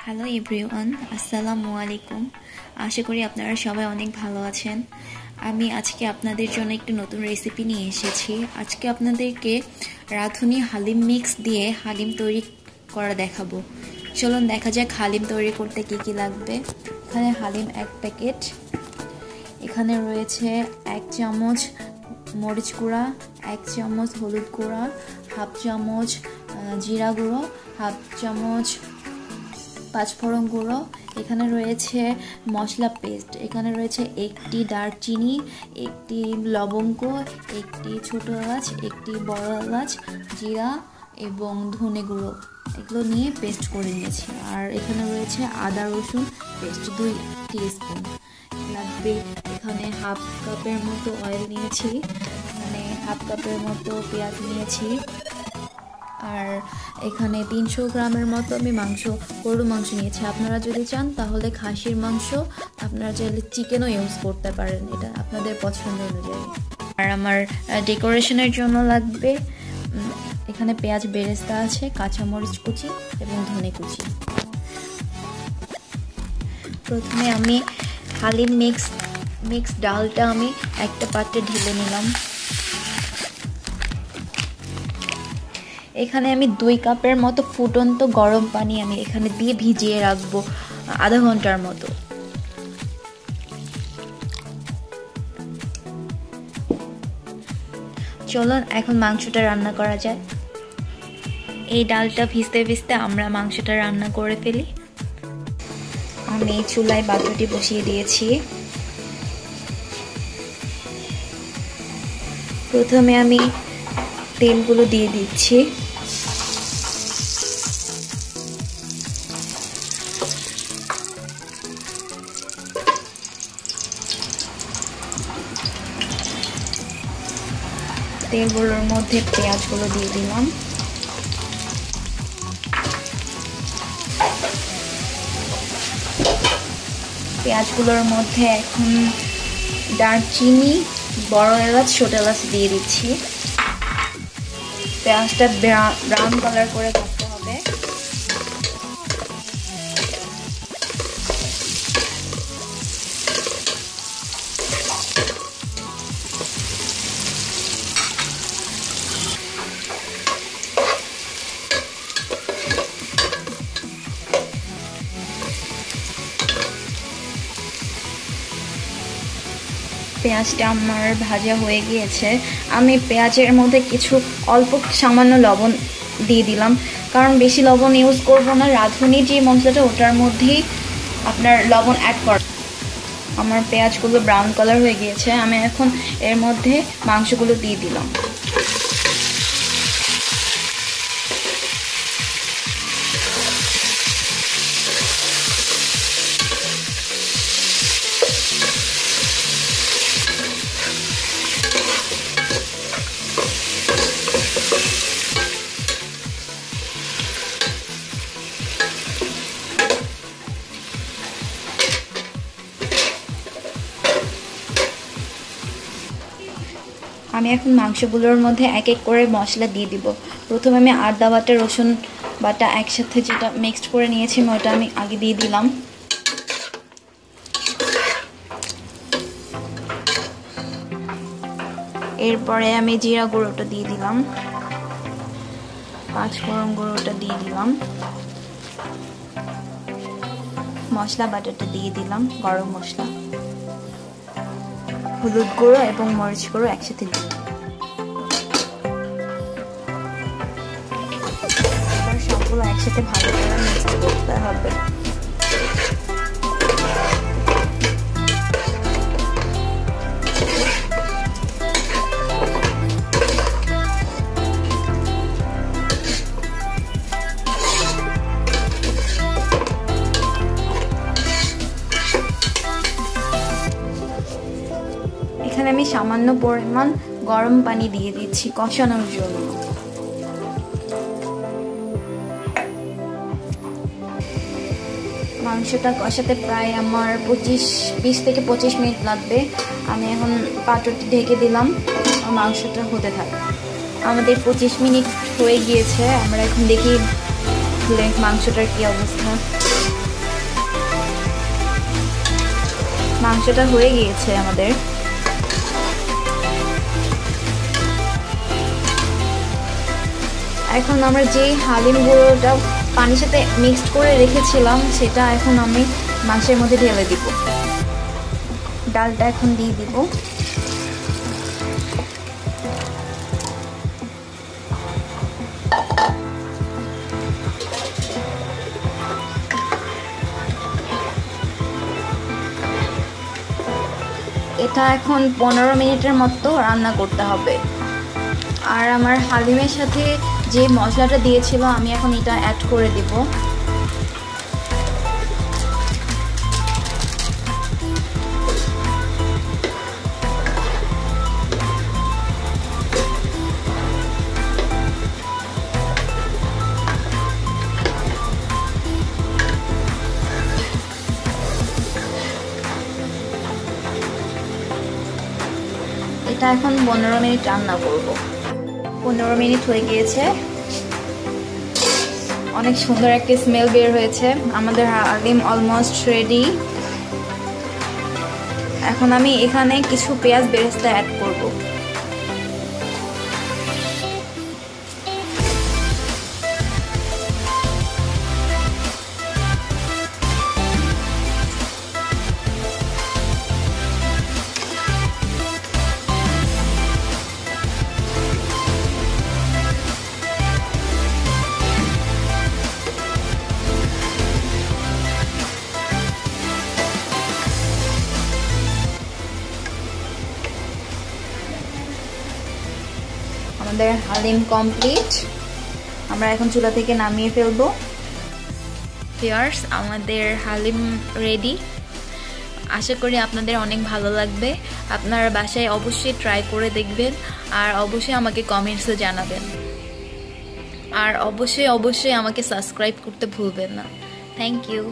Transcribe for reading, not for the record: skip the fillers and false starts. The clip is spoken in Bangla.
হ্যালো এভরিওয়ান, আসসালামু আলাইকুম। আশা করি আপনারা সবাই অনেক ভালো আছেন। আমি আজকে আপনাদের জন্য একটি নতুন রেসিপি নিয়ে এসেছি। আজকে আপনাদেরকে রাঁধুনি হালিম মিক্স দিয়ে হালিম তৈরি করা দেখাবো। চলুন দেখা যাক হালিম তৈরি করতে কি কি লাগবে। এখানে হালিম 1 প্যাকেট, এখানে রয়েছে 1 চামচ মরিচ গুঁড়া, 1 চামচ হলুদ গুঁড়া, হাফ চামচ জিরা গুঁড়ো, হাফ চামচ পাঁচফোড়ন গুঁড়ো, এখানে রয়েছে মশলা পেস্ট, এখানে রয়েছে 1টি দারচিনি, 1টি লবঙ্গ, 1টি ছোট এলাচ, 1টি বড় এলাচ, জিরা এবং ধনে গুঁড়ো, এগুলো নিয়ে পেস্ট করে নিয়েছি। আর এখানে রয়েছে আদা রসুন পেস্ট 2 টিস্পুন লাগবে। এখানে হাফ কাপের মতো অয়েল নিয়েছি, মানে হাফ কাপের মতো পেঁয়াজ নিয়েছি। আর এখানে 300 গ্রামের মতো আমি গরু মাংস নিয়েছি। আপনারা যদি চান তাহলে খাসির মাংস, আপনারা চাইলে চিকেনও ইউজ করতে পারেন, এটা আপনাদের পছন্দ অনুযায়ী। আর আমার ডেকোরেশনের জন্য লাগবে এখানে পেঁয়াজ বেরেস্তা আছে, কাঁচামরিচ কুচি এবং ধনে কুচি। প্রথমে আমি হালিম মিক্স ডালটা আমি একটা পাত্রে ঢেলে নিলাম। এখানে আমি 2 কাপের মতো ফুটন্ত গরম পানি আমি এখানে দিয়ে ভিজিয়ে রাখবো আধা ঘন্টার মতো। চলুন এখন মাংসটা রান্না করা যায়। এই ডালটা ভিজতে ভিজতে আমরা মাংসটা রান্না করে ফেলি। আমি চুলায় বাটুটি বসিয়ে দিয়েছি। প্রথমে আমি তেলগুলো দিয়ে দিচ্ছি। তেলগুলোর মধ্যে পেঁয়াজগুলো দিয়ে দিলাম। পেঁয়াজগুলোর মধ্যে এখন দারচিনি, বড় এলাচ, ছোট এলাচ দিয়ে দিচ্ছি। পেঁয়াজটা ব্রাউন কালার করে ভাজতে হবে। পেঁয়াজটা আমার ভাজা হয়ে গিয়েছে। আমি পেঁয়াজের মধ্যে কিছু অল্প সামান্য লবণ দিয়ে দিলাম, কারণ বেশি লবণ ইউজ করবো না। রাঁধুনি যে মশলাটা ওটার মধ্যেই আপনার লবণ অ্যাড কর। আমার পেঁয়াজগুলো ব্রাউন কালার হয়ে গিয়েছে। আমি এখন এর মধ্যে মাংসগুলো দিয়ে দিলাম। আমি এখন মাংসগুলোর মধ্যে এক এক করে মশলা দিয়ে দিব। প্রথমে আমি আদা বাটা, রসুন বাটা একসাথে যেটা মিক্সড করে নিয়েছি ওটা আমি আগে দিয়ে দিলাম। এরপরে আমি জিরা গুঁড়োটা দিয়ে দিলাম, পাঁচফোড়ন গুঁড়োটা দিয়ে দিলাম, মশলা বাটাটা দিয়ে দিলাম, গরম মশলা, হলুদ গুঁড়ো এবং মরিচ গুঁড়ো একসাথে দিই। এবার সবগুলো একসাথে ভালো করে মিক্স করতে হবে। এখানে আমি সামান্য পরিমাণ গরম পানি দিয়ে দিচ্ছি কষানোর জন্য। মাংসটা কষাতে প্রায় আমার 20 থেকে 25 মিনিট লাগবে। আমি এখন পাত্রটি ঢেকে দিলাম, মাংসটা হতে থাকে। আমাদের 25 মিনিট হয়ে গিয়েছে। আমরা এখন দেখি আসলে মাংসটার কি অবস্থা। মাংসটা হয়ে গিয়েছে আমাদের। এখন আমরা যে হালিম গুঁড়োটা পানির সাথে মিক্সড করে রেখেছিলাম সেটা এখন আমি মাংসের মধ্যে ঢেলে দিব। ডালটা এখন দিয়ে দিব। এটা এখন 15 মিনিটের মতো রান্না করতে হবে। আর আমার হালিমের সাথে যে মশলাটা দিয়েছিল আমি এখন এটা অ্যাড করে দিব। এটা এখন 15 মিনিট রান্না করব। 15 মিনিট হয়ে গিয়েছে। অনেক সুন্দর একটা স্মেল বের হয়েছে। আমাদের হালিম অলমোস্ট রেডি। এখন আমি এখানে কিছু পেঁয়াজ বেরেস্তা অ্যাড করব। আমাদের হালিম কমপ্লিট। আমরা এখন চুলা থেকে নামিয়ে ফেলবো। ভিউয়ার্স, আমাদের হালিম রেডি। আশা করি আপনাদের অনেক ভালো লাগবে। আপনারা বাসায় অবশ্যই ট্রাই করে দেখবেন আর অবশ্যই আমাকে কমেন্টসে জানাবেন। আর অবশ্যই আমাকে সাবস্ক্রাইব করতে ভুলবেন না। Thank you.